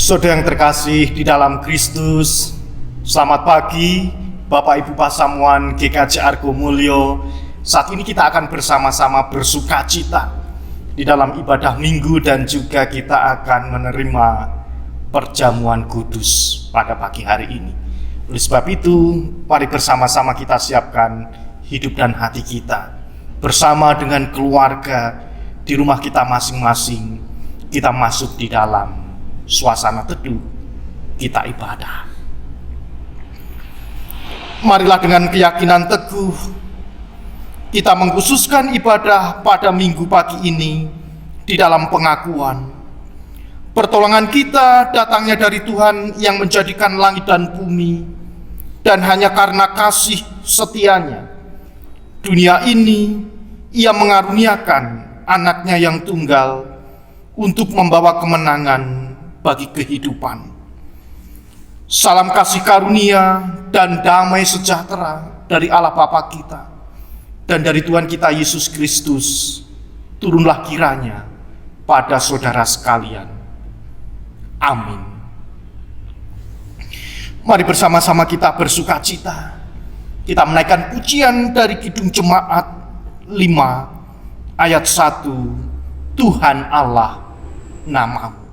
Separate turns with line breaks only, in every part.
Saudara yang terkasih di dalam Kristus, selamat pagi Bapak Ibu Pasamuan GKJ Argo Mulyo. Saat ini kita akan bersama-sama bersuka cita di dalam ibadah minggu dan juga kita akan menerima perjamuan kudus pada pagi hari ini. Oleh sebab itu, mari bersama-sama kita siapkan hidup dan hati kita bersama dengan keluarga di rumah kita masing-masing. Kita masuk di dalam suasana teduh, kita ibadah. Marilah dengan keyakinan teguh kita mengkhususkan ibadah pada minggu pagi ini di dalam pengakuan pertolongan kita datangnya dari Tuhan yang menjadikan langit dan bumi, dan hanya karena kasih setianya dunia ini Ia mengaruniakan anaknya yang tunggal untuk membawa kemenangan bagi kehidupan. Salam kasih karunia dan damai sejahtera dari Allah Bapa kita dan dari Tuhan kita Yesus Kristus turunlah kiranya pada saudara sekalian. Amin. Mari bersama-sama kita bersuka cita. Kita menaikkan pujian dari Kidung Jemaat 5 ayat 1. Tuhan Allah namamu.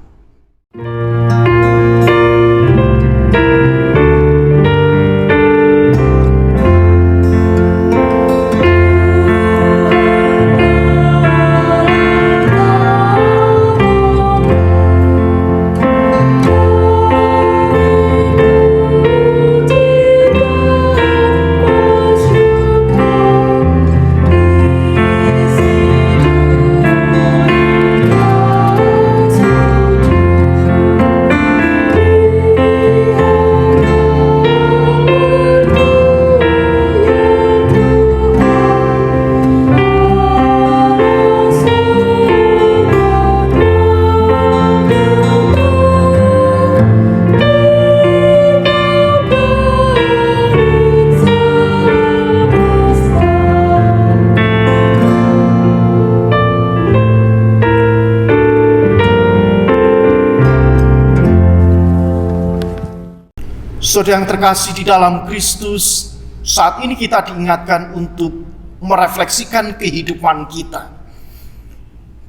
Saudara yang terkasih di dalam Kristus, saat ini kita diingatkan untuk merefleksikan kehidupan kita.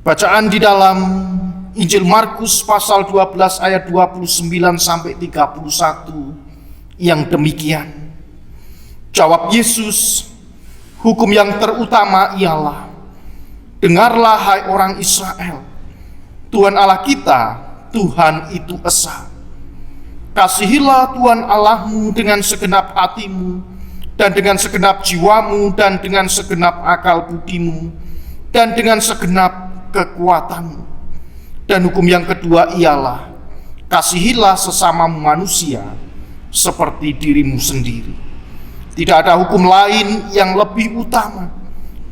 Bacaan di dalam Injil Markus pasal 12 ayat 29 sampai 31 yang demikian. Jawab Yesus, hukum yang terutama ialah, dengarlah hai orang Israel, Tuhan Allah kita, Tuhan itu esa. Kasihilah Tuhan Allahmu dengan segenap hatimu, dan dengan segenap jiwamu, dan dengan segenap akal budimu, dan dengan segenap kekuatanmu. Dan hukum yang kedua ialah, kasihilah sesamamu manusia seperti dirimu sendiri. Tidak ada hukum lain yang lebih utama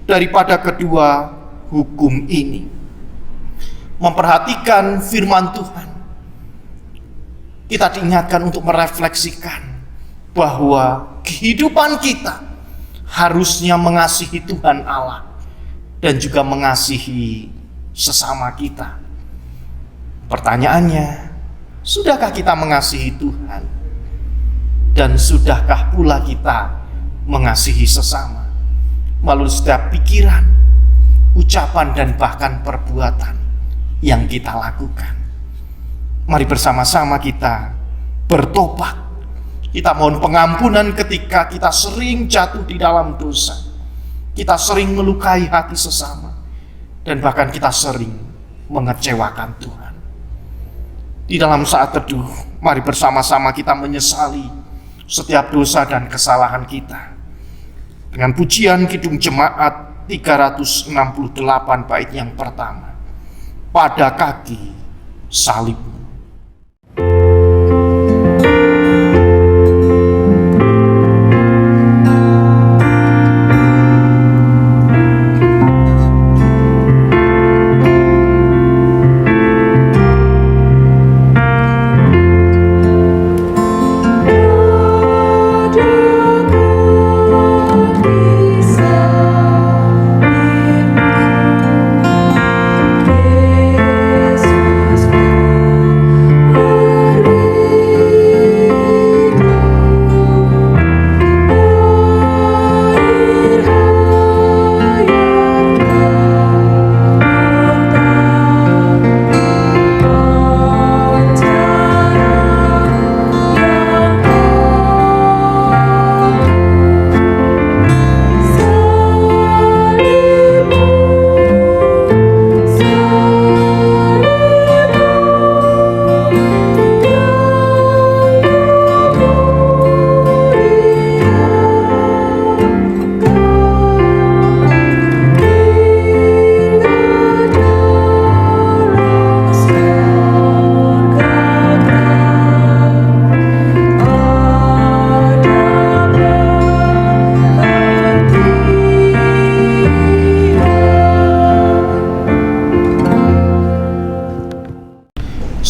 daripada kedua hukum ini. Memperhatikan firman Tuhan, kita diingatkan untuk merefleksikan bahwa kehidupan kita harusnya mengasihi Tuhan Allah dan juga mengasihi sesama kita. Pertanyaannya, sudahkah kita mengasihi Tuhan? Dan sudahkah pula kita mengasihi sesama melalui setiap pikiran, ucapan, dan bahkan perbuatan yang kita lakukan? Mari bersama-sama kita bertobat. Kita mohon pengampunan ketika kita sering jatuh di dalam dosa. Kita sering melukai hati sesama. Dan bahkan kita sering mengecewakan Tuhan. Di dalam saat teduh, mari bersama-sama kita menyesali setiap dosa dan kesalahan kita. Dengan pujian Kidung Jemaat 368 bait yang pertama. Pada kaki salib.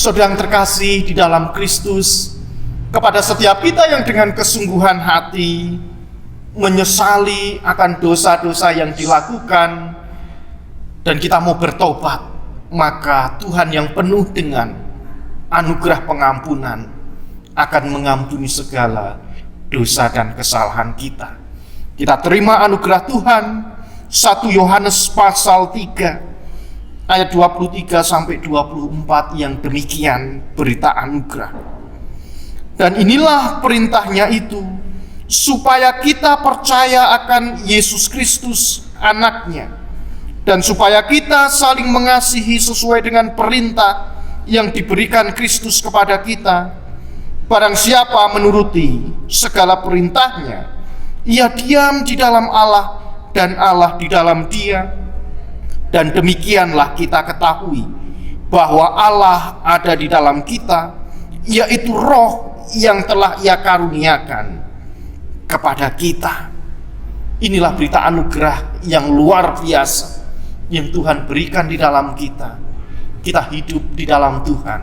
Saudara yang terkasih di dalam Kristus, kepada setiap kita yang dengan kesungguhan hati menyesali akan dosa-dosa yang dilakukan dan kita mau bertobat, maka Tuhan yang penuh dengan anugerah pengampunan akan mengampuni segala dosa dan kesalahan kita. Kita terima anugerah Tuhan. 1 Yohanes pasal 3 ayat 23 sampai 24 yang demikian berita anugerah. Dan inilah perintahnya itu, supaya kita percaya akan Yesus Kristus anaknya, dan supaya kita saling mengasihi sesuai dengan perintah yang diberikan Kristus kepada kita. Barang siapa menuruti segala perintahnya, ia diam di dalam Allah dan Allah di dalam dia. Dan demikianlah kita ketahui bahwa Allah ada di dalam kita, yaitu Roh yang telah Ia karuniakan kepada kita. Inilah berita anugerah yang luar biasa yang Tuhan berikan di dalam kita. Kita hidup di dalam Tuhan,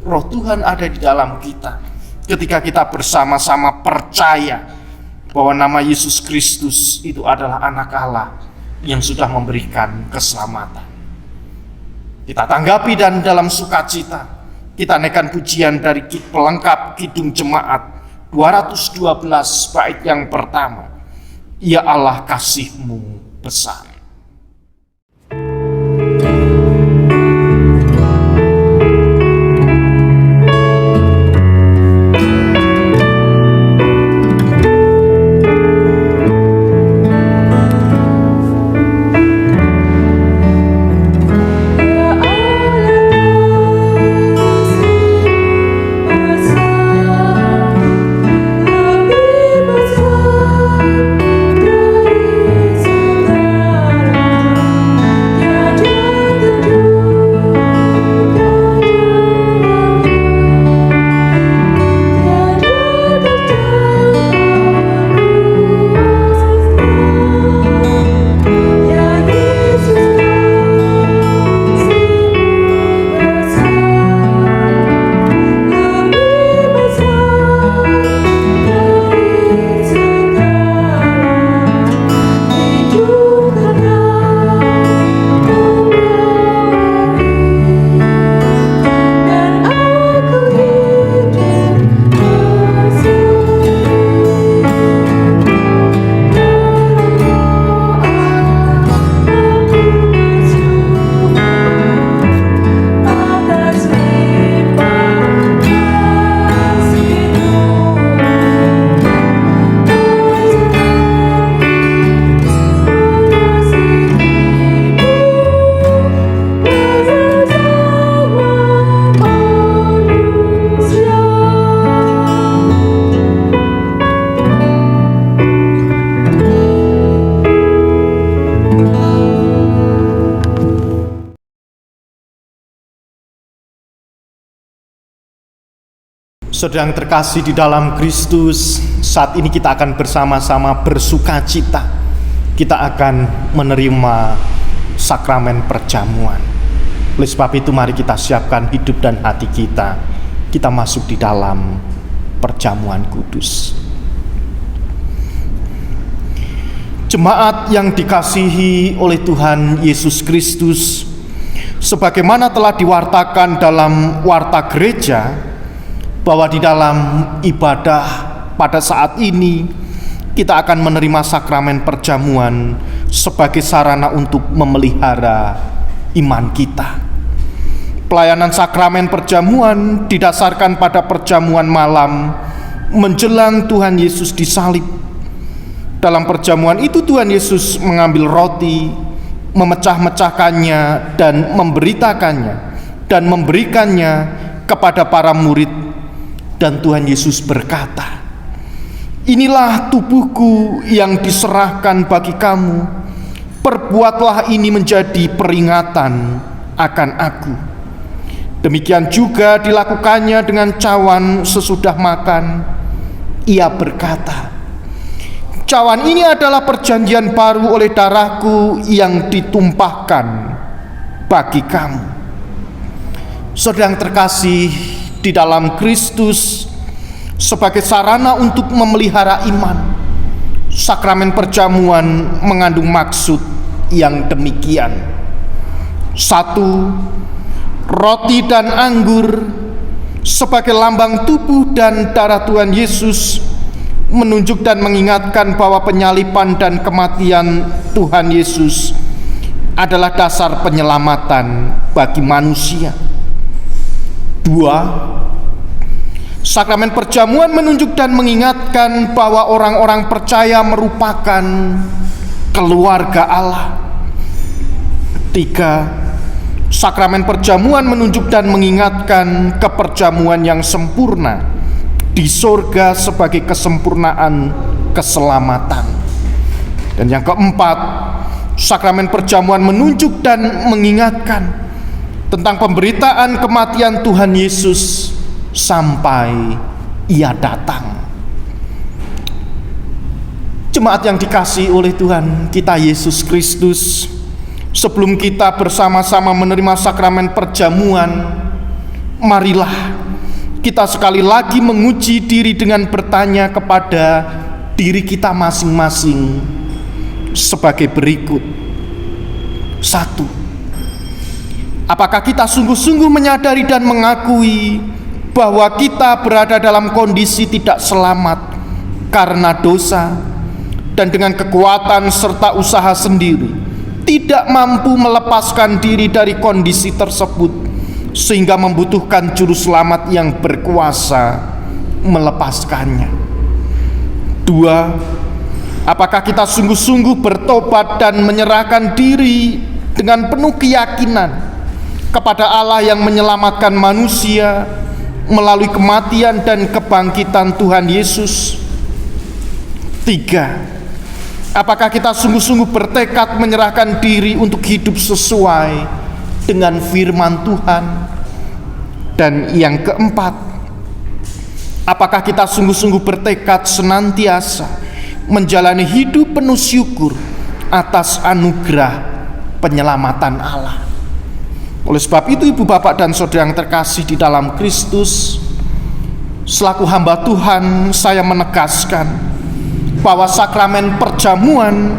Roh Tuhan ada di dalam kita. Ketika kita bersama-sama percaya bahwa nama Yesus Kristus itu adalah anak Allah yang sudah memberikan keselamatan. Kita tanggapi dan dalam sukacita kita naikkan pujian dari pelengkap Kidung Jemaat 212 bait yang pertama. Ya Allah, kasih-Mu besar. Saudara yang terkasih di dalam Kristus, saat ini kita akan bersama-sama bersukacita. Kita akan menerima sakramen perjamuan. Oleh sebab itu mari kita siapkan hidup dan hati kita. Kita masuk di dalam perjamuan kudus. Jemaat yang dikasihi oleh Tuhan Yesus Kristus, sebagaimana telah diwartakan dalam warta gereja, bahwa di dalam ibadah pada saat ini kita akan menerima sakramen perjamuan sebagai sarana untuk memelihara iman kita. Pelayanan sakramen perjamuan didasarkan pada perjamuan malam menjelang Tuhan Yesus disalib. Dalam perjamuan itu Tuhan Yesus mengambil roti, memecah-mecahkannya dan memberitakannya dan memberikannya kepada para murid. Dan Tuhan Yesus berkata, "Inilah tubuhku yang diserahkan bagi kamu. Perbuatlah ini menjadi peringatan akan aku." Demikian juga dilakukannya dengan cawan sesudah makan. Ia berkata, "Cawan ini adalah perjanjian baru oleh darahku yang ditumpahkan bagi kamu. Saudara yang terkasih di dalam Kristus, sebagai sarana untuk memelihara iman, sakramen perjamuan mengandung maksud yang demikian. 1. Roti dan anggur sebagai lambang tubuh dan darah Tuhan Yesus menunjuk dan mengingatkan bahwa penyaliban dan kematian Tuhan Yesus adalah dasar penyelamatan bagi manusia. 2. Sakramen perjamuan menunjuk dan mengingatkan bahwa orang-orang percaya merupakan keluarga Allah. 3. Sakramen perjamuan menunjuk dan mengingatkan keperjamuan yang sempurna di surga sebagai kesempurnaan keselamatan. Dan yang keempat, sakramen perjamuan menunjuk dan mengingatkan tentang pemberitaan kematian Tuhan Yesus sampai Ia datang. Jemaat yang dikasihi oleh Tuhan kita Yesus Kristus, sebelum kita bersama-sama menerima sakramen perjamuan, marilah kita sekali lagi menguji diri dengan bertanya kepada diri kita masing-masing sebagai berikut. 1. Apakah kita sungguh-sungguh menyadari dan mengakui bahwa kita berada dalam kondisi tidak selamat karena dosa, dan dengan kekuatan serta usaha sendiri tidak mampu melepaskan diri dari kondisi tersebut, sehingga membutuhkan juru selamat yang berkuasa melepaskannya? 2. Apakah kita sungguh-sungguh bertobat dan menyerahkan diri dengan penuh keyakinan kepada Allah yang menyelamatkan manusia melalui kematian dan kebangkitan Tuhan Yesus? 3. Apakah kita sungguh-sungguh bertekad menyerahkan diri untuk hidup sesuai dengan firman Tuhan? Dan yang keempat, apakah kita sungguh-sungguh bertekad senantiasa menjalani hidup penuh syukur atas anugerah penyelamatan Allah? Oleh sebab itu, ibu bapak dan saudara yang terkasih di dalam Kristus, selaku hamba Tuhan, saya menegaskan bahwa sakramen perjamuan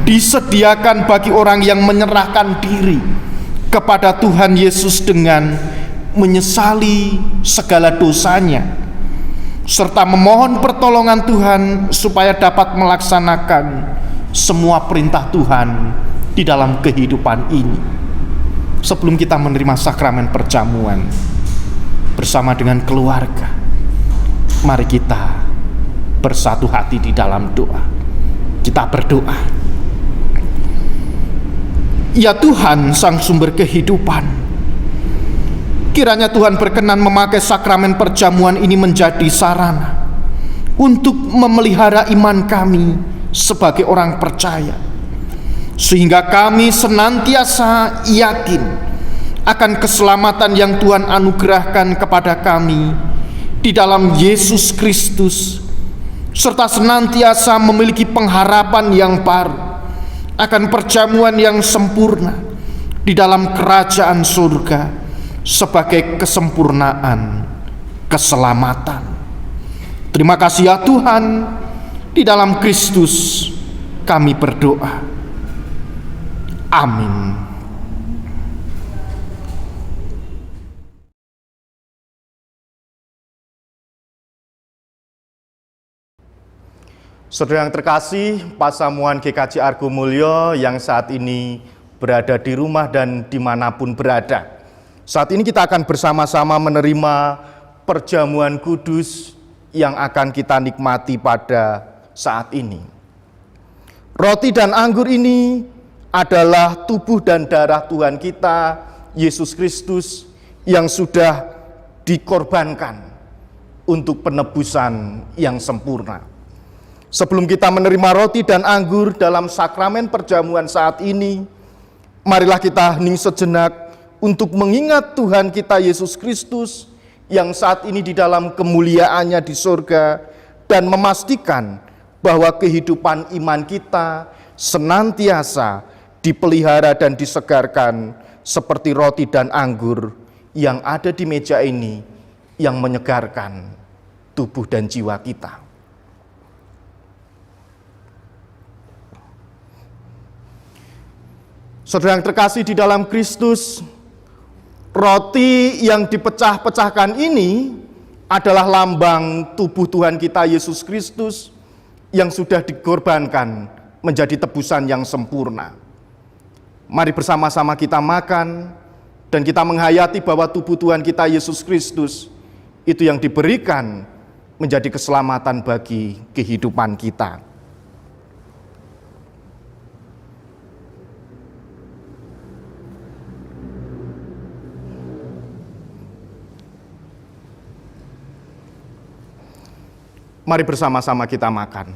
disediakan bagi orang yang menyerahkan diri kepada Tuhan Yesus dengan menyesali segala dosanya, serta memohon pertolongan Tuhan supaya dapat melaksanakan semua perintah Tuhan di dalam kehidupan ini. Sebelum kita menerima sakramen perjamuan bersama dengan keluarga, mari kita bersatu hati di dalam doa. Kita berdoa. Ya Tuhan, Sang Sumber kehidupan, kiranya Tuhan berkenan memakai sakramen perjamuan ini menjadi sarana untuk memelihara iman kami sebagai orang percaya, sehingga kami senantiasa yakin akan keselamatan yang Tuhan anugerahkan kepada kami di dalam Yesus Kristus, serta senantiasa memiliki pengharapan yang baru akan perjamuan yang sempurna di dalam kerajaan surga sebagai kesempurnaan keselamatan. Terima kasih ya Tuhan, di dalam Kristus kami berdoa. Amin. Saudara yang terkasih, Pasamuan GKJ Argo Mulyo yang saat ini berada di rumah dan dimanapun berada, saat ini kita akan bersama-sama menerima perjamuan kudus yang akan kita nikmati pada saat ini. Roti dan anggur ini adalah tubuh dan darah Tuhan kita Yesus Kristus yang sudah dikorbankan untuk penebusan yang sempurna. Sebelum kita menerima roti dan anggur dalam sakramen perjamuan saat ini, marilah kita hening sejenak untuk mengingat Tuhan kita Yesus Kristus yang saat ini di dalam kemuliaannya di surga, dan memastikan bahwa kehidupan iman kita senantiasa dipelihara dan disegarkan seperti roti dan anggur yang ada di meja ini yang menyegarkan tubuh dan jiwa kita. Saudara yang terkasih di dalam Kristus, roti yang dipecah-pecahkan ini adalah lambang tubuh Tuhan kita Yesus Kristus yang sudah dikorbankan menjadi tebusan yang sempurna. Mari bersama-sama kita makan dan kita menghayati bahwa tubuh Tuhan kita Yesus Kristus itu yang diberikan menjadi keselamatan bagi kehidupan kita. Mari bersama-sama kita makan.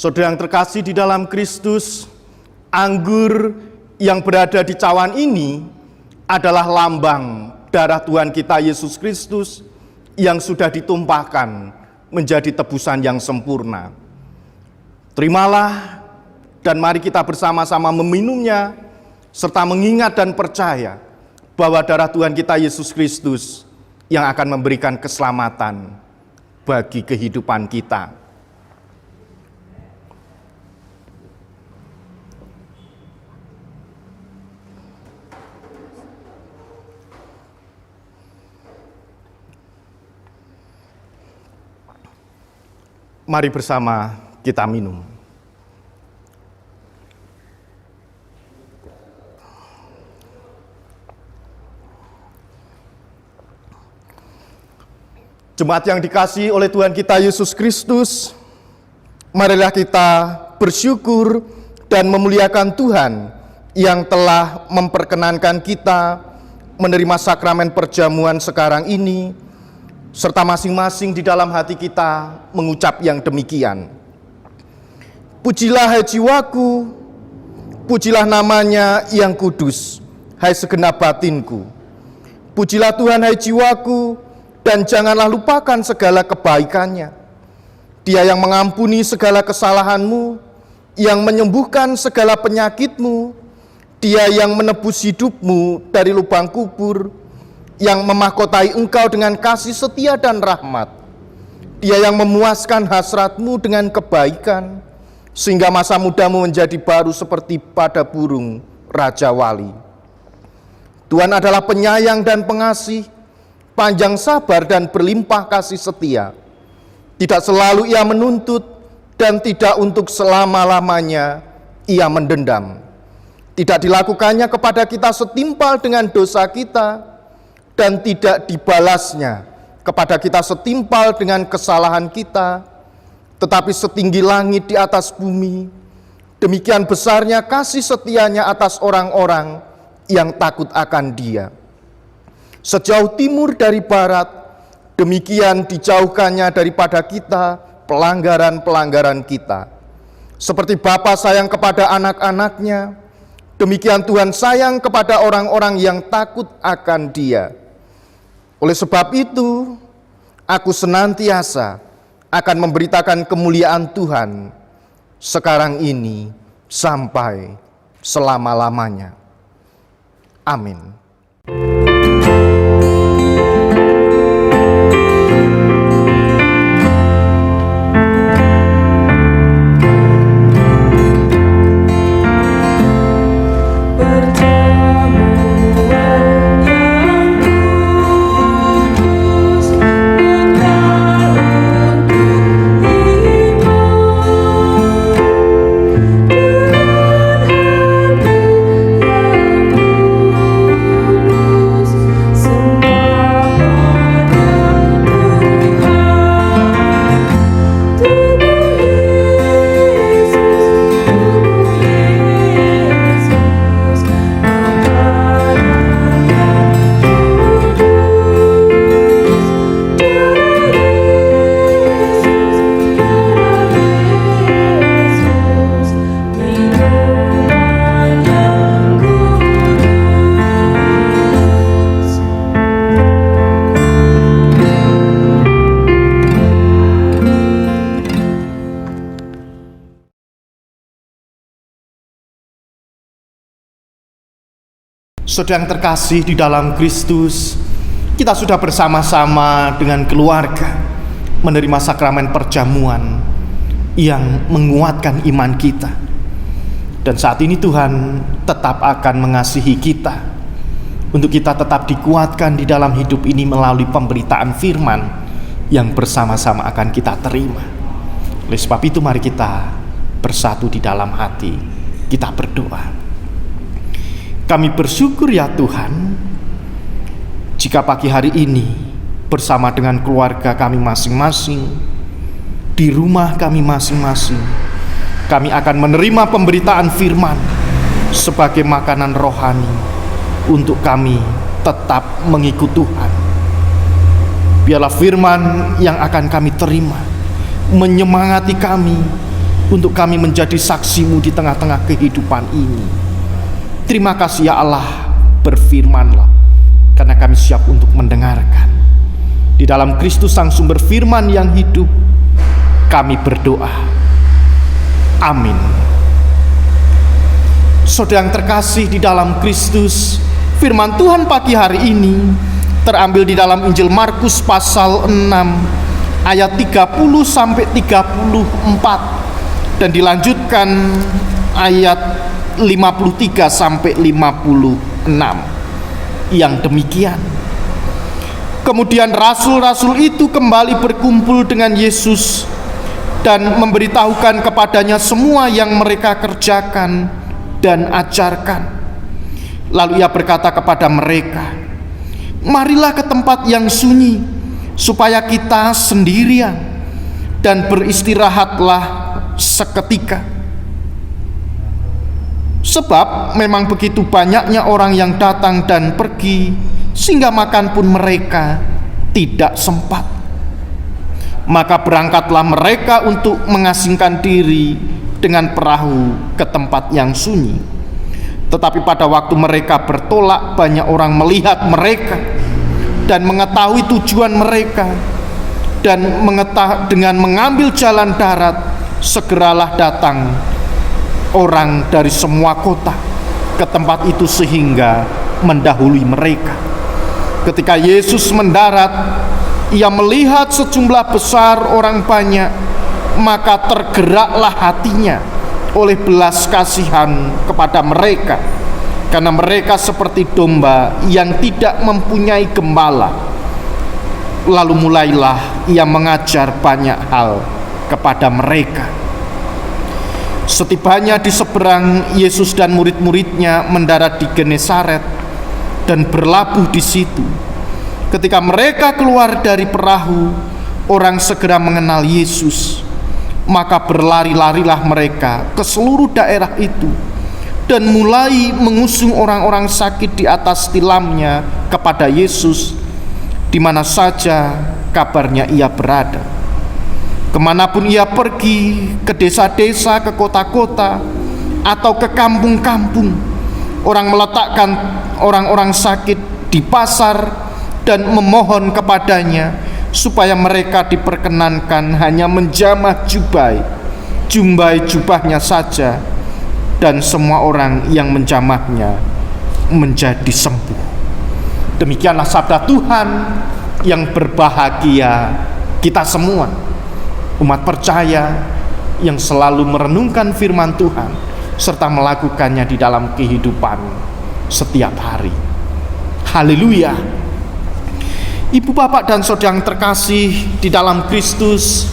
Saudara yang terkasih di dalam Kristus, anggur yang berada di cawan ini adalah lambang darah Tuhan kita Yesus Kristus yang sudah ditumpahkan menjadi tebusan yang sempurna. Terimalah dan mari kita bersama-sama meminumnya serta mengingat dan percaya bahwa darah Tuhan kita Yesus Kristus yang akan memberikan keselamatan bagi kehidupan kita. Mari bersama kita minum. Jemaat yang dikasihi oleh Tuhan kita Yesus Kristus, marilah kita bersyukur dan memuliakan Tuhan yang telah memperkenankan kita menerima sakramen perjamuan sekarang ini, serta masing-masing di dalam hati kita mengucap yang demikian. Pujilah hai jiwaku, pujilah namanya yang kudus, hai segenap batinku. Pujilah Tuhan hai jiwaku, dan janganlah lupakan segala kebaikannya. Dia yang mengampuni segala kesalahanmu, yang menyembuhkan segala penyakitmu, Dia yang menebus hidupmu dari lubang kubur, yang memahkotai engkau dengan kasih setia dan rahmat. Dia yang memuaskan hasratmu dengan kebaikan, sehingga masa mudamu menjadi baru seperti pada burung Raja Wali. Tuhan adalah penyayang dan pengasih, panjang sabar dan berlimpah kasih setia. Tidak selalu Ia menuntut, dan tidak untuk selama-lamanya Ia mendendam. Tidak dilakukannya kepada kita setimpal dengan dosa kita, dan tidak dibalasnya kepada kita setimpal dengan kesalahan kita, tetapi setinggi langit di atas bumi, demikian besarnya kasih setianya atas orang-orang yang takut akan Dia. Sejauh timur dari barat, demikian dijauhkannya daripada kita pelanggaran-pelanggaran kita. Seperti Bapa sayang kepada anak-anaknya, demikian Tuhan sayang kepada orang-orang yang takut akan Dia. Oleh sebab itu, aku senantiasa akan memberitakan kemuliaan Tuhan sekarang ini sampai selama-lamanya. Amin. Saudara yang terkasih di dalam Kristus, kita sudah bersama-sama dengan keluarga menerima sakramen perjamuan yang menguatkan iman kita. Dan saat ini Tuhan tetap akan mengasihi kita untuk kita tetap dikuatkan di dalam hidup ini melalui pemberitaan firman yang bersama-sama akan kita terima. Oleh sebab itu mari kita bersatu di dalam hati, kita berdoa. Kami bersyukur ya Tuhan, jika pagi hari ini bersama dengan keluarga kami masing-masing, di rumah kami masing-masing, kami akan menerima pemberitaan firman sebagai makanan rohani untuk kami tetap mengikut Tuhan. Biarlah firman yang akan kami terima menyemangati kami untuk kami menjadi saksi-Mu di tengah-tengah kehidupan ini. Terima kasih ya Allah, berfirman-Lah, karena kami siap untuk mendengarkan. Di dalam Kristus Sang Sumber firman yang hidup, kami berdoa. Amin. Saudara yang terkasih di dalam Kristus, firman Tuhan pagi hari ini terambil di dalam Injil Markus pasal 6 ayat 30 sampai 34 dan dilanjutkan ayat 53 sampai 56 yang demikian. Kemudian rasul-rasul itu kembali berkumpul dengan Yesus dan memberitahukan kepadanya semua yang mereka kerjakan dan ajarkan. Lalu ia berkata kepada mereka, marilah ke tempat yang sunyi supaya kita sendirian dan beristirahatlah seketika. Sebab memang begitu banyaknya orang yang datang dan pergi, sehingga makan pun mereka tidak sempat. Maka berangkatlah mereka untuk mengasingkan diri dengan perahu ke tempat yang sunyi. Tetapi pada waktu mereka bertolak, banyak orang melihat mereka dan mengetahui tujuan mereka, dan dengan mengambil jalan darat, segeralah datang orang dari semua kota ke tempat itu sehingga mendahului mereka. Ketika Yesus mendarat, ia melihat sejumlah besar orang banyak, maka tergeraklah hatinya oleh belas kasihan kepada mereka, karena mereka seperti domba yang tidak mempunyai gembala. Lalu mulailah ia mengajar banyak hal kepada mereka. Setibanya di seberang, Yesus dan murid-muridnya mendarat di Genesaret dan berlabuh di situ. Ketika mereka keluar dari perahu, orang segera mengenal Yesus. Maka berlari-larilah mereka ke seluruh daerah itu dan mulai mengusung orang-orang sakit di atas tilamnya kepada Yesus, di mana saja kabarnya ia berada. Kemanapun ia pergi, ke desa-desa, ke kota-kota, atau ke kampung-kampung, orang meletakkan orang-orang sakit di pasar dan memohon kepadanya supaya mereka diperkenankan hanya menjamah jubahnya saja, dan semua orang yang menjamahnya menjadi sembuh. Demikianlah sabda Tuhan. Yang berbahagia kita semua, umat percaya yang selalu merenungkan firman Tuhan serta melakukannya di dalam kehidupan setiap hari. Haleluya. Ibu, bapak, dan saudara yang terkasih di dalam Kristus,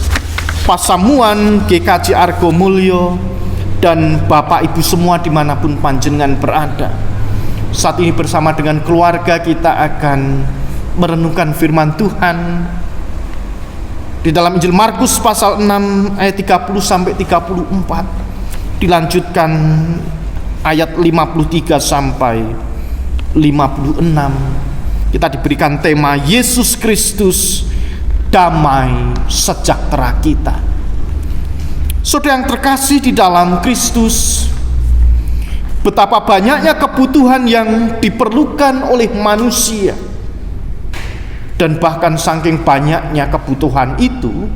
Pasamuan GKJ Argo Mulyo dan bapak ibu semua dimanapun panjenengan berada, saat ini bersama dengan keluarga kita akan merenungkan firman Tuhan di dalam Injil Markus pasal 6 ayat 30 sampai 34, dilanjutkan ayat 53 sampai 56. Kita diberikan tema Yesus Kristus, damai sejahtera kita. Saudara yang terkasih di dalam Kristus, betapa banyaknya kebutuhan yang diperlukan oleh manusia. Dan bahkan saking banyaknya kebutuhan itu,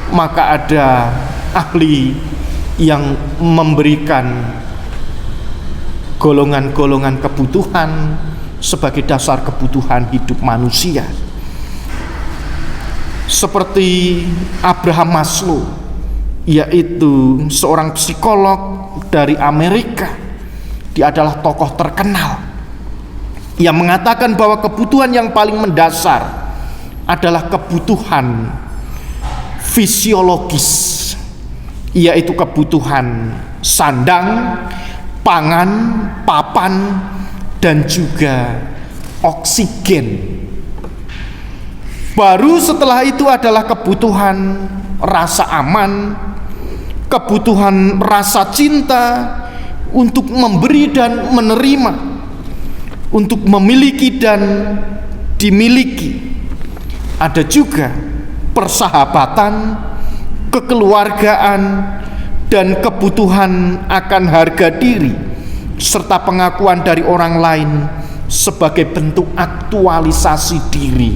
maka ada ahli yang memberikan golongan-golongan kebutuhan sebagai dasar kebutuhan hidup manusia. Seperti Abraham Maslow, yaitu seorang psikolog dari Amerika. Dia adalah tokoh terkenal yang mengatakan bahwa kebutuhan yang paling mendasar adalah kebutuhan fisiologis, yaitu kebutuhan sandang, pangan, papan, dan juga oksigen. Baru setelah itu adalah kebutuhan rasa aman, kebutuhan rasa cinta untuk memberi dan menerima, untuk memiliki dan dimiliki. Ada juga persahabatan, kekeluargaan, dan kebutuhan akan harga diri, serta pengakuan dari orang lain sebagai bentuk aktualisasi diri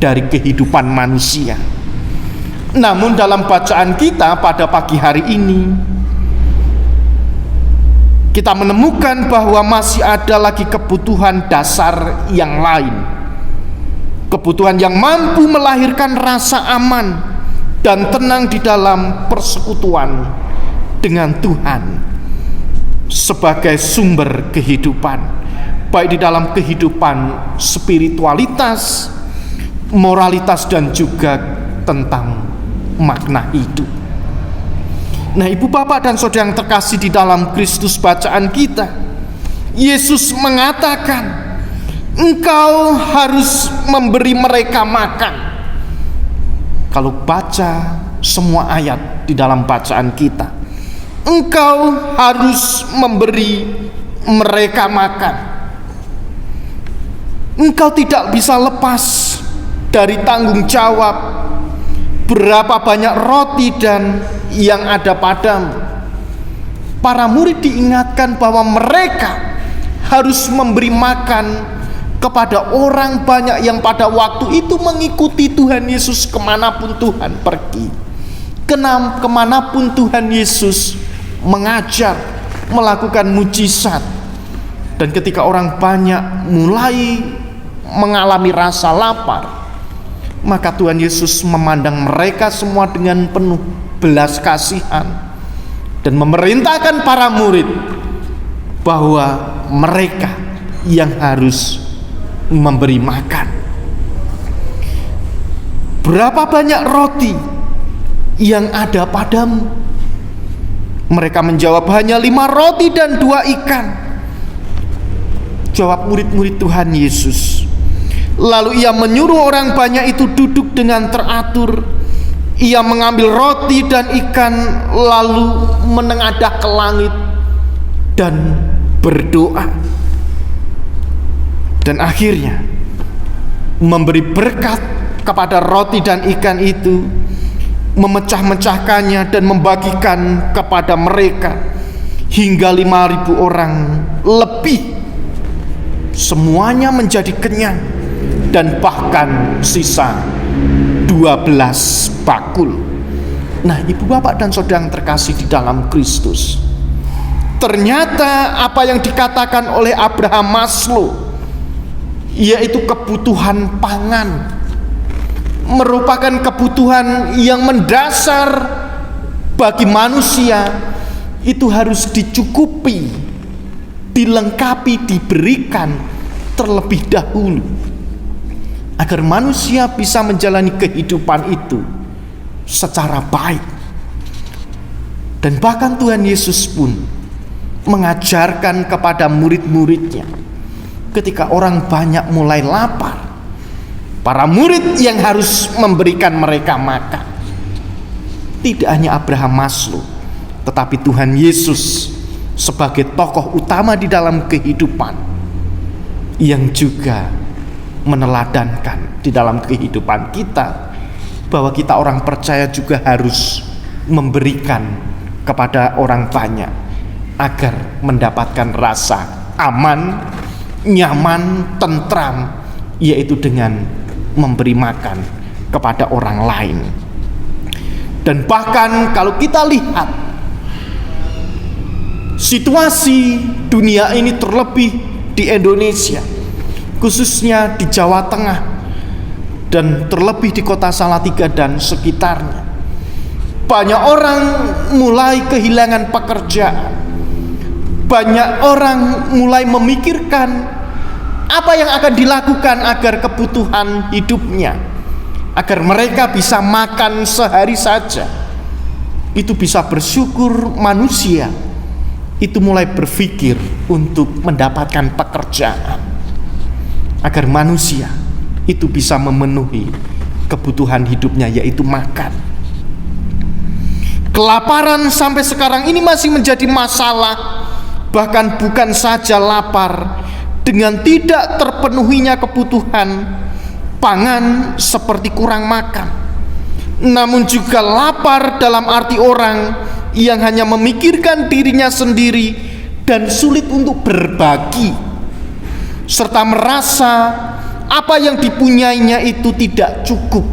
dari kehidupan manusia. Namun dalam bacaan kita pada pagi hari ini, kita menemukan bahwa masih ada lagi kebutuhan dasar yang lain. Kebutuhan yang mampu melahirkan rasa aman dan tenang di dalam persekutuan dengan Tuhan sebagai sumber kehidupan, baik di dalam kehidupan spiritualitas, moralitas, dan juga tentang makna hidup. Nah, ibu bapak dan saudara yang terkasih di dalam Kristus, bacaan kita, Yesus mengatakan, engkau harus memberi mereka makan. Kalau baca semua ayat di dalam bacaan kita, engkau harus memberi mereka makan. Engkau tidak bisa lepas dari tanggung jawab berapa banyak roti dan yang ada padamu. Para murid diingatkan bahwa mereka harus memberi makan kepada orang banyak yang pada waktu itu mengikuti Tuhan Yesus kemanapun Tuhan pergi, kemanapun Tuhan Yesus mengajar, melakukan mujizat. Dan ketika orang banyak mulai mengalami rasa lapar, maka Tuhan Yesus memandang mereka semua dengan penuh belas kasihan dan memerintahkan para murid bahwa mereka yang harus memberi makan. Berapa banyak roti yang ada padamu? Mereka menjawab, hanya 5 roti dan 2 ikan. Jawab murid-murid Tuhan Yesus. Lalu ia menyuruh orang banyak itu duduk dengan teratur. Ia mengambil roti dan ikan, lalu menengadah ke langit dan berdoa. Dan akhirnya memberi berkat kepada roti dan ikan itu, memecah-mecahkannya dan membagikan kepada mereka hingga 5.000 orang lebih. Semuanya menjadi kenyang dan bahkan sisa 12 bakul. Nah, ibu bapak dan saudara yang terkasih di dalam Kristus, ternyata apa yang dikatakan oleh Abraham Maslow, yaitu kebutuhan pangan, merupakan kebutuhan yang mendasar bagi manusia. Itu harus dicukupi, dilengkapi, diberikan terlebih dahulu, agar manusia bisa menjalani kehidupan itu secara baik. Dan bahkan Tuhan Yesus pun mengajarkan kepada murid-muridnya, ketika orang banyak mulai lapar, para murid yang harus memberikan mereka makan. Tidak hanya Abraham Maslow, tetapi Tuhan Yesus sebagai tokoh utama di dalam kehidupan, yang juga meneladankan di dalam kehidupan kita, bahwa kita orang percaya juga harus memberikan kepada orang banyak agar mendapatkan rasa aman, nyaman, tentram, yaitu dengan memberi makan kepada orang lain. Dan bahkan kalau kita lihat Situasi dunia ini terlebih di Indonesia, khususnya di Jawa Tengah, dan terlebih di kota Salatiga dan sekitarnya. Banyak orang mulai kehilangan pekerjaan. Banyak orang mulai memikirkan apa yang akan dilakukan agar kebutuhan hidupnya, agar mereka bisa makan sehari saja. Itu bisa bersyukur. Manusia itu mulai berpikir untuk mendapatkan pekerjaan, agar manusia itu bisa memenuhi kebutuhan hidupnya, yaitu makan. Kelaparan sampai sekarang ini masih menjadi masalah. Bahkan bukan saja lapar, dengan tidak terpenuhinya kebutuhan pangan seperti kurang makan, namun juga lapar dalam arti orang yang hanya memikirkan dirinya sendiri dan sulit untuk berbagi, serta merasa apa yang dipunyainya itu tidak cukup.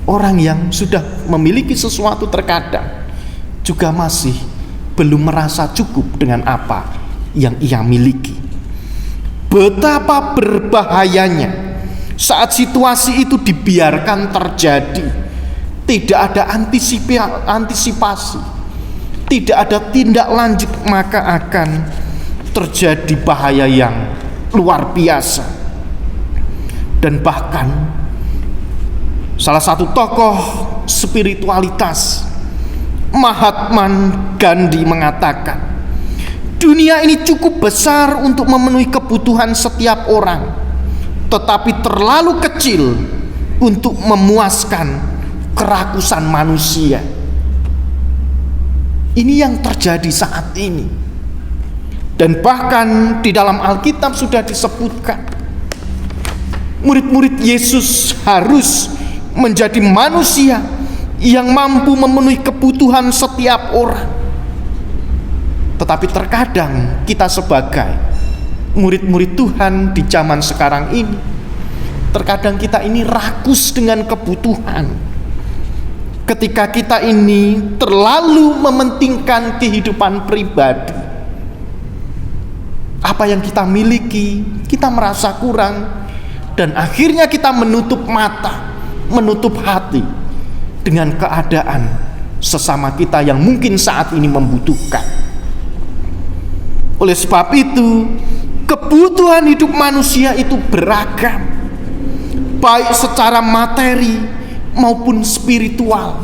Orang yang sudah memiliki sesuatu terkadang juga masih belum merasa cukup dengan apa yang ia miliki. Betapa berbahayanya saat situasi itu dibiarkan terjadi. Tidak ada antisipasi, tidak ada tindak lanjut, maka akan terjadi bahaya yang luar biasa. Dan bahkan salah satu tokoh spiritualitas, Mahatma Gandhi, mengatakan, dunia ini cukup besar untuk memenuhi kebutuhan setiap orang, tetapi terlalu kecil untuk memuaskan kerakusan manusia. Ini yang terjadi saat ini. Dan bahkan di dalam Alkitab sudah disebutkan, murid-murid Yesus harus menjadi manusia yang mampu memenuhi kebutuhan setiap orang. Tetapi terkadang kita sebagai murid-murid Tuhan di zaman sekarang ini, terkadang kita ini rakus dengan kebutuhan. Ketika kita ini terlalu mementingkan kehidupan pribadi, apa yang kita miliki, kita merasa kurang, dan akhirnya kita menutup mata, menutup hati dengan keadaan sesama kita yang mungkin saat ini membutuhkan. Oleh sebab itu, kebutuhan hidup manusia itu beragam, baik secara materi maupun spiritual,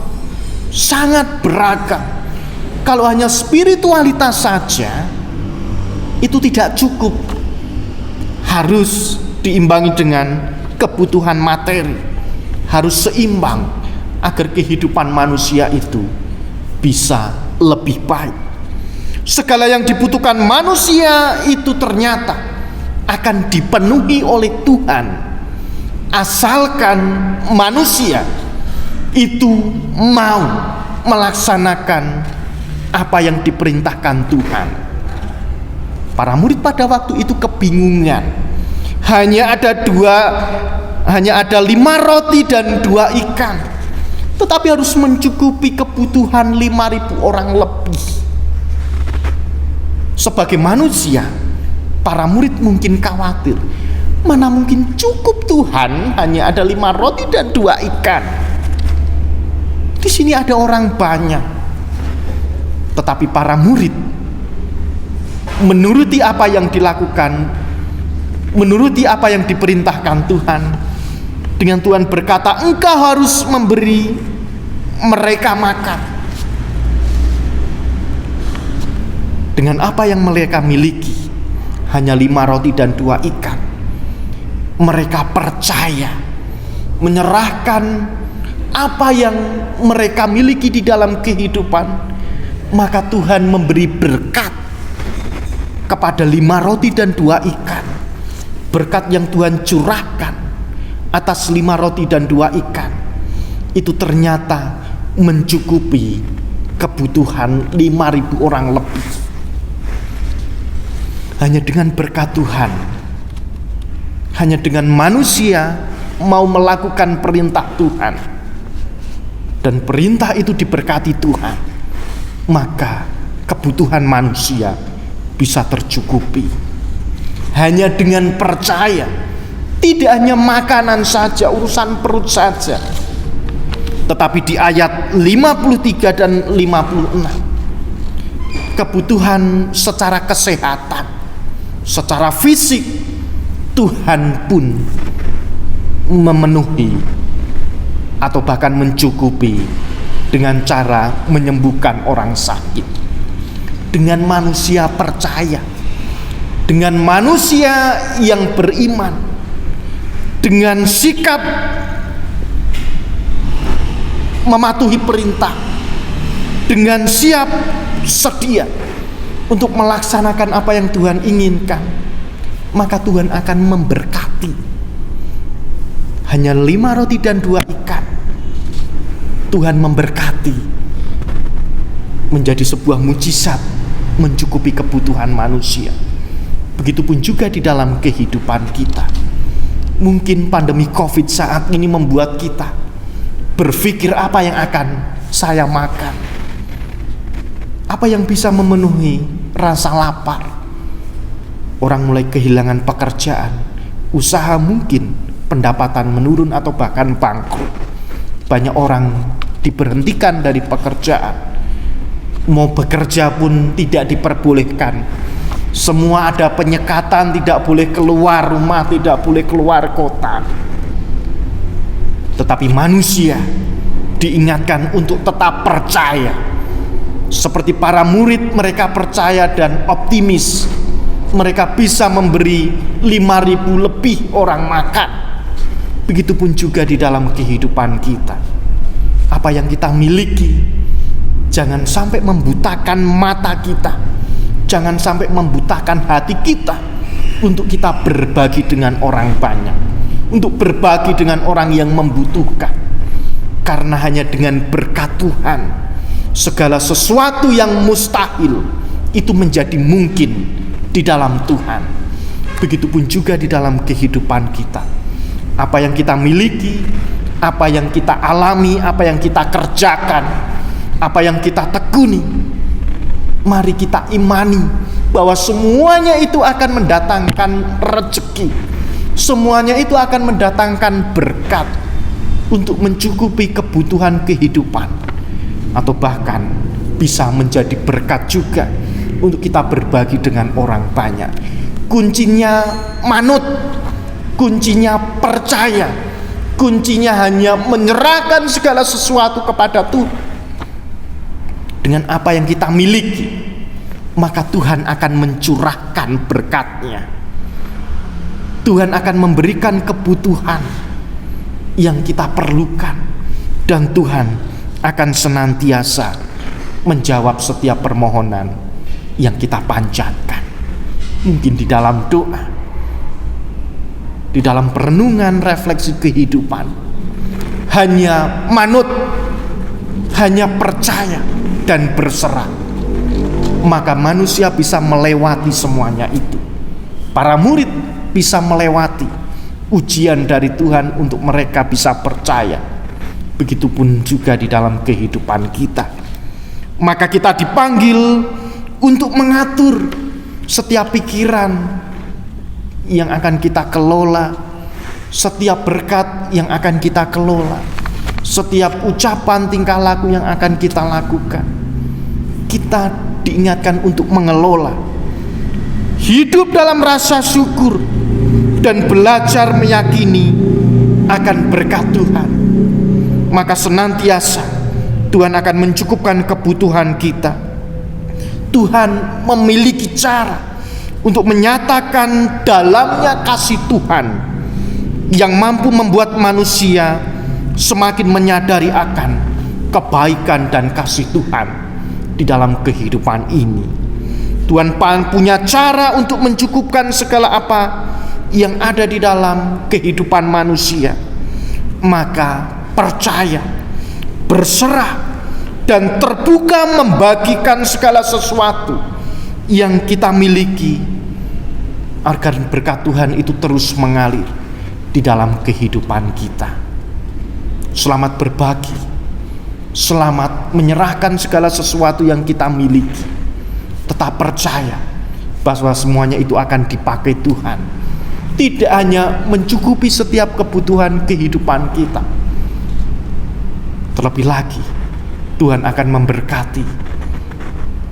sangat beragam. Kalau hanya spiritualitas saja itu tidak cukup, harus diimbangi dengan kebutuhan materi, harus seimbang agar kehidupan manusia itu bisa lebih baik. Segala yang dibutuhkan manusia itu ternyata akan dipenuhi oleh Tuhan, asalkan manusia itu mau melaksanakan apa yang diperintahkan Tuhan. Para murid pada waktu itu kebingungan. Hanya ada 5 roti dan 2 ikan, tetapi harus mencukupi kebutuhan 5.000 orang lebih. Sebagai manusia, para murid mungkin khawatir, mana mungkin cukup Tuhan, hanya ada 5 roti dan 2 ikan. Di sini ada orang banyak. Tetapi para murid menuruti apa yang dilakukan, menuruti apa yang diperintahkan Tuhan. Dengan Tuhan berkata, engkau harus memberi mereka makan. Dengan apa yang mereka miliki, hanya 5 roti dan 2 ikan, mereka percaya, menyerahkan apa yang mereka miliki di dalam kehidupan, maka Tuhan memberi berkat kepada 5 roti dan 2 ikan. Berkat yang Tuhan curahkan atas 5 roti dan 2 ikan itu ternyata mencukupi kebutuhan 5.000 orang lebih. Hanya dengan berkat Tuhan, hanya dengan manusia mau melakukan perintah Tuhan, dan perintah itu diberkati Tuhan, maka kebutuhan manusia bisa tercukupi. Hanya dengan percaya, tidak hanya makanan saja, urusan perut saja. Tetapi di ayat 53 dan 56, kebutuhan secara kesehatan, secara fisik, Tuhan pun memenuhi atau bahkan mencukupi dengan cara menyembuhkan orang sakit. Dengan manusia percaya, dengan manusia yang beriman, dengan sikap mematuhi perintah, dengan siap sedia untuk melaksanakan apa yang Tuhan inginkan, maka Tuhan akan memberkati. Hanya 5 roti dan 2 ikan, Tuhan memberkati menjadi sebuah mujizat, mencukupi kebutuhan manusia. Begitupun juga di dalam kehidupan kita. Mungkin pandemi COVID saat ini membuat kita berpikir, apa yang akan saya makan, apa yang bisa memenuhi rasa lapar. Orang mulai kehilangan pekerjaan, usaha mungkin pendapatan menurun atau bahkan bangkrut. Banyak orang diberhentikan dari pekerjaan, mau bekerja pun tidak diperbolehkan. Semua ada penyekatan, tidak boleh keluar rumah, tidak boleh keluar kota. Tetapi manusia diingatkan untuk tetap percaya. Seperti para murid, mereka percaya dan optimis. Mereka bisa memberi 5.000 lebih orang makan. Begitupun juga di dalam kehidupan kita. Apa yang kita miliki, jangan sampai membutakan mata kita, jangan sampai membutakan hati kita untuk kita berbagi dengan orang banyak, untuk berbagi dengan orang yang membutuhkan. Karena hanya dengan berkat Tuhan, segala sesuatu yang mustahil itu menjadi mungkin di dalam Tuhan. Begitupun juga di dalam kehidupan kita. Apa yang kita miliki, apa yang kita alami, apa yang kita kerjakan, apa yang kita tekuni, mari kita imani bahwa semuanya itu akan mendatangkan rezeki. Semuanya itu akan mendatangkan berkat untuk mencukupi kebutuhan kehidupan, atau bahkan bisa menjadi berkat juga untuk kita berbagi dengan orang banyak. Kuncinya manut, kuncinya percaya, kuncinya hanya menyerahkan segala sesuatu kepada Tuhan. Dengan apa yang kita miliki, maka Tuhan akan mencurahkan berkat-Nya. Tuhan akan memberikan kebutuhan yang kita perlukan, dan Tuhan akan senantiasa menjawab setiap permohonan yang kita panjatkan. Mungkin di dalam doa, di dalam perenungan refleksi kehidupan, hanya manut, hanya percaya dan berserah, maka manusia bisa melewati semuanya itu. Para murid bisa melewati ujian dari Tuhan untuk mereka bisa percaya. Begitupun juga di dalam kehidupan kita. Maka kita dipanggil untuk mengatur setiap pikiran yang akan kita kelola, setiap berkat yang akan kita kelola, setiap ucapan tingkah laku yang akan kita lakukan. Kita diingatkan untuk mengelola, hidup dalam rasa syukur, dan belajar meyakini akan berkat Tuhan. Maka senantiasa Tuhan akan mencukupkan kebutuhan kita. Tuhan memiliki cara untuk menyatakan dalamnya kasih Tuhan yang mampu membuat manusia semakin menyadari akan kebaikan dan kasih Tuhan di dalam kehidupan ini. Tuhan punya cara untuk mencukupkan segala apa yang ada di dalam kehidupan manusia. Maka percaya, berserah, dan terbuka membagikan segala sesuatu yang kita miliki, agar berkat Tuhan itu terus mengalir di dalam kehidupan kita. Selamat berbagi, selamat menyerahkan segala sesuatu yang kita miliki, tetap percaya bahwa semuanya itu akan dipakai Tuhan. Tidak hanya mencukupi setiap kebutuhan kehidupan kita, terlebih lagi Tuhan akan memberkati,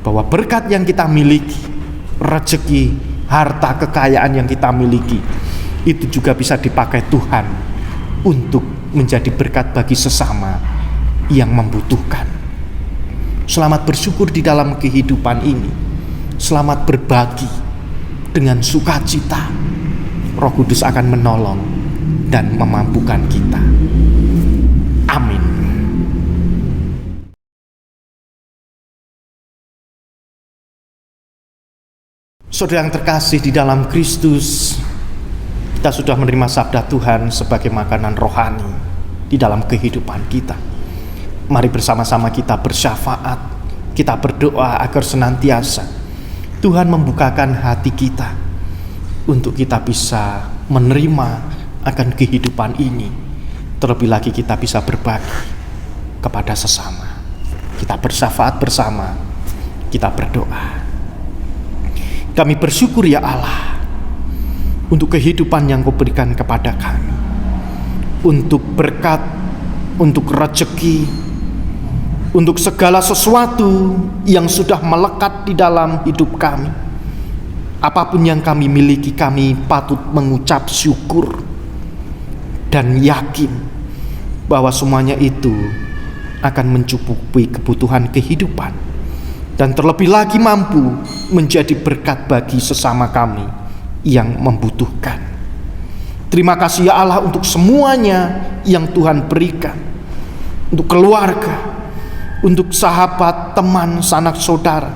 bahwa berkat yang kita miliki, rezeki, harta, kekayaan yang kita miliki, itu juga bisa dipakai Tuhan untuk menjadi berkat bagi sesama yang membutuhkan. Selamat bersyukur di dalam kehidupan ini. Selamat berbagi dengan sukacita. Roh Kudus akan menolong dan memampukan kita. Amin. Saudara yang terkasih di dalam Kristus, kita sudah menerima sabda Tuhan sebagai makanan rohani di dalam kehidupan kita. Mari bersama-sama kita bersyafaat, kita berdoa agar senantiasa Tuhan membukakan hati kita untuk kita bisa menerima akan kehidupan ini. Terlebih lagi kita bisa berbagi kepada sesama. Kita bersyafaat bersama, kita berdoa. Kami bersyukur ya Allah untuk kehidupan yang Kau berikan kepada kami, untuk berkat, untuk rezeki, untuk segala sesuatu yang sudah melekat di dalam hidup kami. Apapun yang kami miliki, kami patut mengucap syukur dan yakin bahwa semuanya itu akan mencukupi kebutuhan kehidupan, dan terlebih lagi mampu menjadi berkat bagi sesama kami yang membutuhkan. Terima kasih ya Allah untuk semuanya yang Tuhan berikan, untuk keluarga, untuk sahabat, teman, sanak saudara,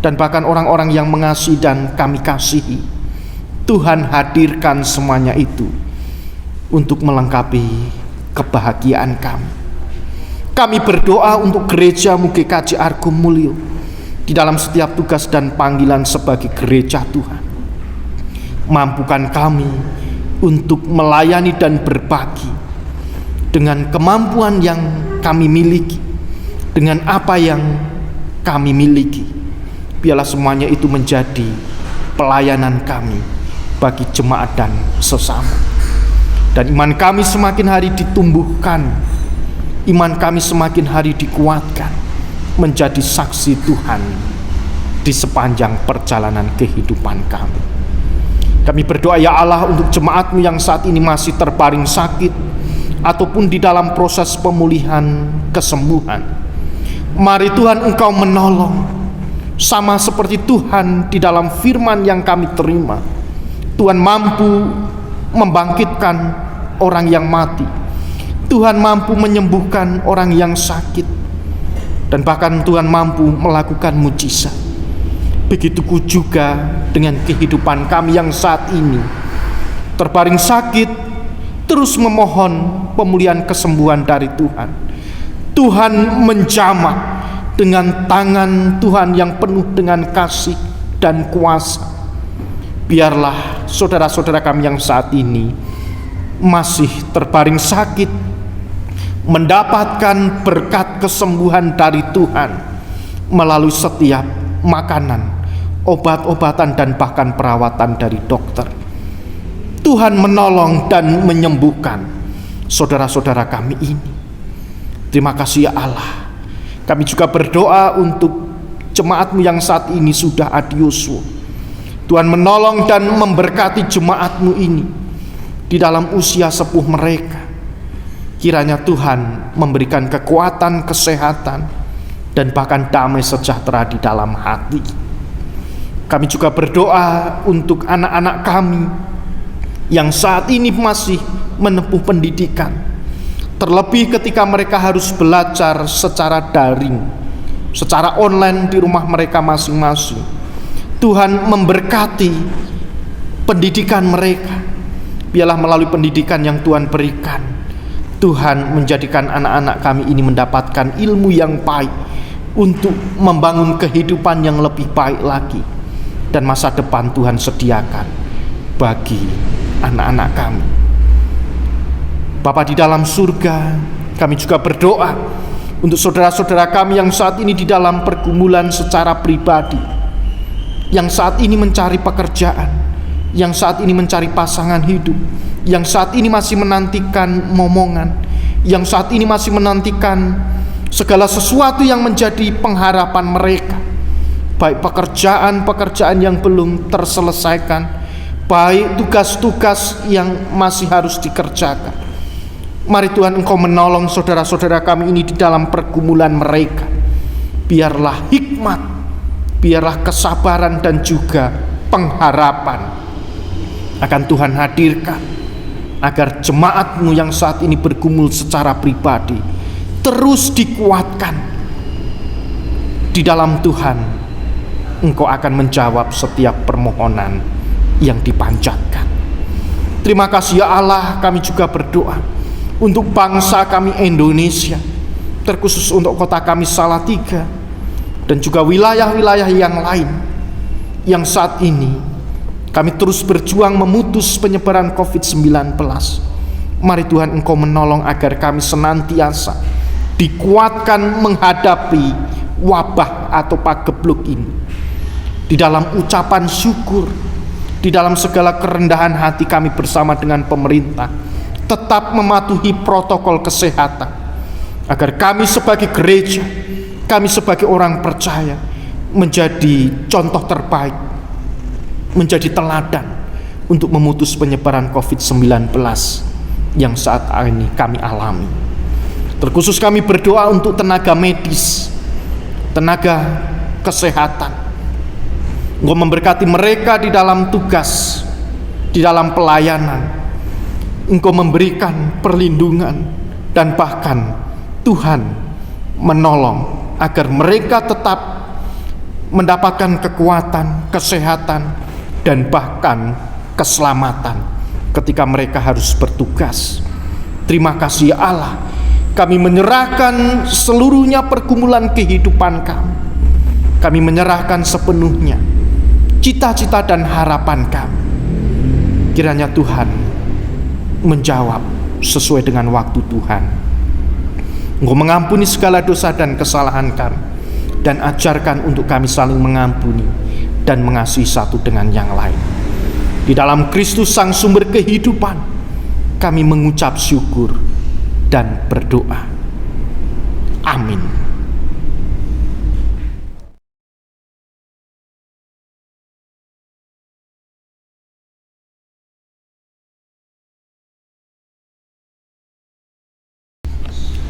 dan bahkan orang-orang yang mengasihi dan kami kasihi. Tuhan hadirkan semuanya itu untuk melengkapi kebahagiaan kami. Kami berdoa untuk gereja-Mu GKJ Argum Mulyo di dalam setiap tugas dan panggilan sebagai gereja Tuhan. Mampukan kami untuk melayani dan berbagi dengan kemampuan yang kami miliki, dengan apa yang kami miliki. Biarlah semuanya itu menjadi pelayanan kami bagi jemaat dan sesama. Dan iman kami semakin hari ditumbuhkan, iman kami semakin hari dikuatkan, menjadi saksi Tuhan di sepanjang perjalanan kehidupan kami. Kami berdoa ya Allah untuk jemaat-Mu yang saat ini masih terbaring sakit ataupun di dalam proses pemulihan kesembuhan. Mari Tuhan Engkau menolong, sama seperti Tuhan di dalam firman yang kami terima. Tuhan mampu membangkitkan orang yang mati, Tuhan mampu menyembuhkan orang yang sakit, dan bahkan Tuhan mampu melakukan mujizat. Begitu juga dengan kehidupan kami yang saat ini terbaring sakit, terus memohon pemulihan kesembuhan dari Tuhan. Tuhan menjamah dengan tangan Tuhan yang penuh dengan kasih dan kuasa. Biarlah saudara-saudara kami yang saat ini masih terbaring sakit mendapatkan berkat kesembuhan dari Tuhan melalui setiap makanan, obat-obatan, dan bahkan perawatan dari dokter. Tuhan menolong dan menyembuhkan saudara-saudara kami ini. Terima kasih ya Allah. Kami juga berdoa untuk jemaat-Mu yang saat ini sudah adiusu. Tuhan menolong dan memberkati jemaat-Mu ini di dalam usia sepuh mereka. Kiranya Tuhan memberikan kekuatan, kesehatan, dan bahkan damai sejahtera di dalam hati. Kami juga berdoa untuk anak-anak kami yang saat ini masih menempuh pendidikan, terlebih ketika mereka harus belajar secara daring, secara online di rumah mereka masing-masing. Tuhan memberkati pendidikan mereka. Biarlah melalui pendidikan yang Tuhan berikan, Tuhan menjadikan anak-anak kami ini mendapatkan ilmu yang baik untuk membangun kehidupan yang lebih baik lagi, dan masa depan Tuhan sediakan bagi anak-anak kami. Bapa di dalam surga, kami juga berdoa untuk saudara-saudara kami yang saat ini di dalam pergumulan secara pribadi. yang saat ini mencari pekerjaan, yang saat ini mencari pasangan hidup, yang saat ini masih menantikan momongan, yang saat ini masih menantikan segala sesuatu yang menjadi pengharapan mereka, baik pekerjaan-pekerjaan yang belum terselesaikan, baik tugas-tugas yang masih harus dikerjakan. Mari Tuhan, Engkau menolong saudara-saudara kami ini di dalam pergumulan mereka. Biarlah hikmat, biarlah kesabaran dan juga pengharapan akan Tuhan hadirkan, agar jemaat-Mu yang saat ini bergumul secara pribadi terus dikuatkan. Di dalam Tuhan, Engkau akan menjawab setiap permohonan yang dipanjatkan. Terima kasih ya Allah, kami juga berdoa untuk bangsa kami Indonesia, terkhusus untuk kota kami Salatiga, dan juga wilayah-wilayah yang lain yang saat ini kami terus berjuang memutus penyebaran COVID-19. Mari Tuhan, Engkau menolong agar kami senantiasa dikuatkan menghadapi wabah atau pagebluk ini. Di dalam ucapan syukur, di dalam segala kerendahan hati kami bersama dengan pemerintah, tetap mematuhi protokol kesehatan, agar kami sebagai gereja, kami sebagai orang percaya menjadi contoh terbaik, menjadi teladan untuk memutus penyebaran COVID-19 yang saat ini kami alami. Terkhusus kami berdoa untuk tenaga medis, tenaga kesehatan. Engkau memberkati mereka di dalam tugas, di dalam pelayanan. Engkau memberikan perlindungan, dan bahkan Tuhan menolong agar mereka tetap mendapatkan kekuatan, kesehatan, dan bahkan keselamatan ketika mereka harus bertugas. Terima kasih ya Allah, kami menyerahkan seluruhnya pergumulan kehidupan kami. Kami menyerahkan sepenuhnya cita-cita dan harapan kami. Kiranya Tuhan menjawab sesuai dengan waktu Tuhan. Engkau mengampuni segala dosa dan kesalahan kami, dan ajarkan untuk kami saling mengampuni dan mengasihi satu dengan yang lain. Di dalam Kristus Sang Sumber kehidupan, kami mengucap syukur dan berdoa. Amin.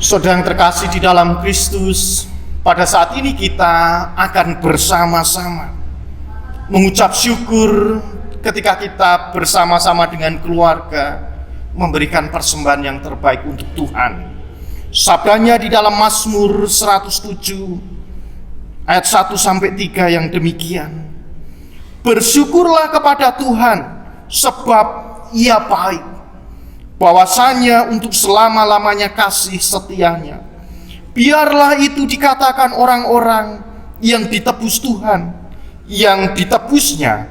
Saudara yang terkasih di dalam Kristus, pada saat ini kita akan bersama-sama mengucap syukur ketika kita bersama-sama dengan keluarga memberikan persembahan yang terbaik untuk Tuhan. Sabdanya di dalam Mazmur 107 ayat 1-3 yang demikian: bersyukurlah kepada Tuhan sebab Ia baik, bahwasanya untuk selama-lamanya kasih setianya. Biarlah itu dikatakan orang-orang yang ditebus Tuhan, yang ditebusnya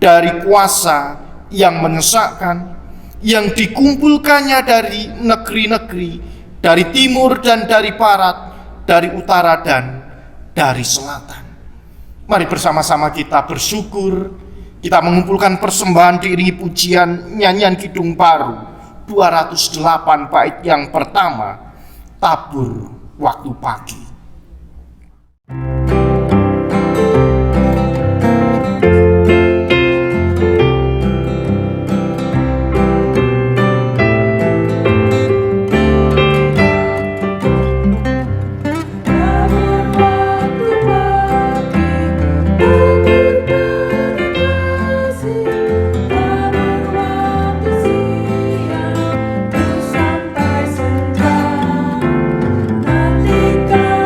dari kuasa yang menyesakkan, yang dikumpulkannya dari negeri-negeri, dari timur dan dari barat, dari utara dan dari selatan. Mari bersama-sama kita bersyukur. Kita mengumpulkan persembahan diiringi pujian nyanyian Kidung Baru 208 bait yang pertama, Tabur Waktu Pagi.
Sampai senja, nantikan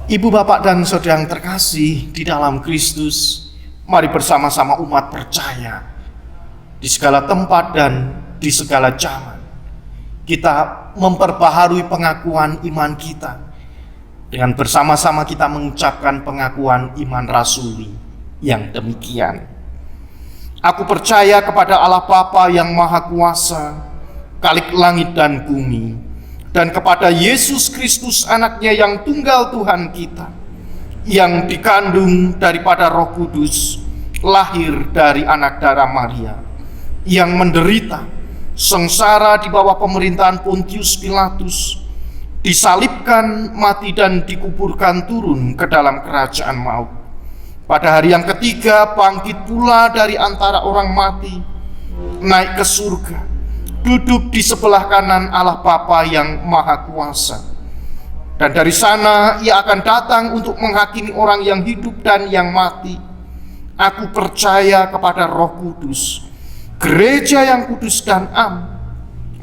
Ibu, bapak, dan saudara yang terkasih di dalam Kristus, mari bersama-sama umat percaya di segala tempat dan di segala zaman kita memperbaharui pengakuan iman kita dengan bersama-sama kita mengucapkan pengakuan iman rasuli yang demikian. Aku percaya kepada Allah Bapa yang Maha Kuasa, Khalik langit dan bumi, dan kepada Yesus Kristus anaknya yang tunggal Tuhan kita, yang dikandung daripada Roh Kudus, lahir dari anak darah Maria, yang menderita, sengsara di bawah pemerintahan Pontius Pilatus, disalibkan, mati dan dikuburkan turun ke dalam kerajaan maut. Pada hari yang ketiga bangkit pula dari antara orang mati, naik ke surga, duduk di sebelah kanan Allah Bapa yang Maha Kuasa. Dan dari sana ia akan datang untuk menghakimi orang yang hidup dan yang mati. Aku percaya kepada Roh Kudus, gereja yang kudus dan am,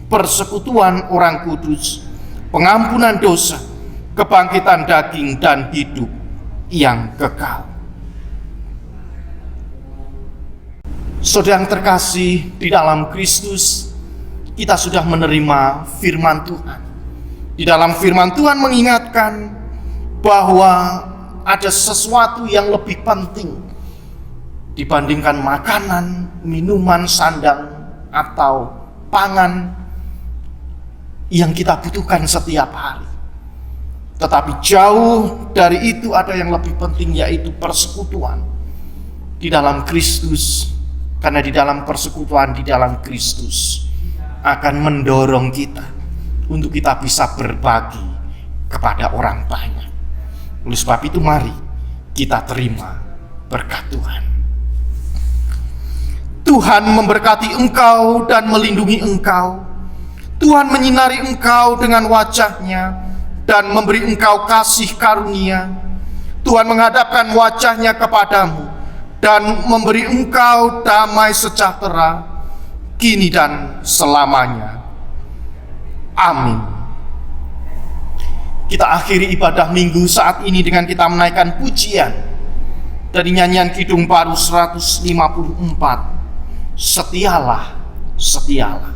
persekutuan orang kudus, pengampunan dosa, kebangkitan daging dan hidup yang kekal. Saudara yang terkasih di dalam Kristus, kita sudah menerima firman Tuhan. Di dalam firman Tuhan mengingatkan bahwa ada sesuatu yang lebih penting dibandingkan makanan, minuman, sandang, atau pangan yang kita butuhkan setiap hari. Tetapi jauh dari itu ada yang lebih penting, yaitu persekutuan di dalam Kristus. Karena di dalam persekutuan di dalam Kristus akan mendorong kita untuk kita bisa berbagi kepada orang banyak. Oleh sebab itu mari kita terima berkat Tuhan. Tuhan memberkati engkau dan melindungi engkau. Tuhan menyinari engkau dengan wajah-Nya dan memberi engkau kasih karunia. Tuhan menghadapkan wajah-Nya kepadamu dan memberi engkau damai sejahtera kini dan selamanya. Amin. Kita akhiri ibadah minggu saat ini dengan kita menaikkan pujian dari nyanyian Kidung Baru 154. Setialah, setialah.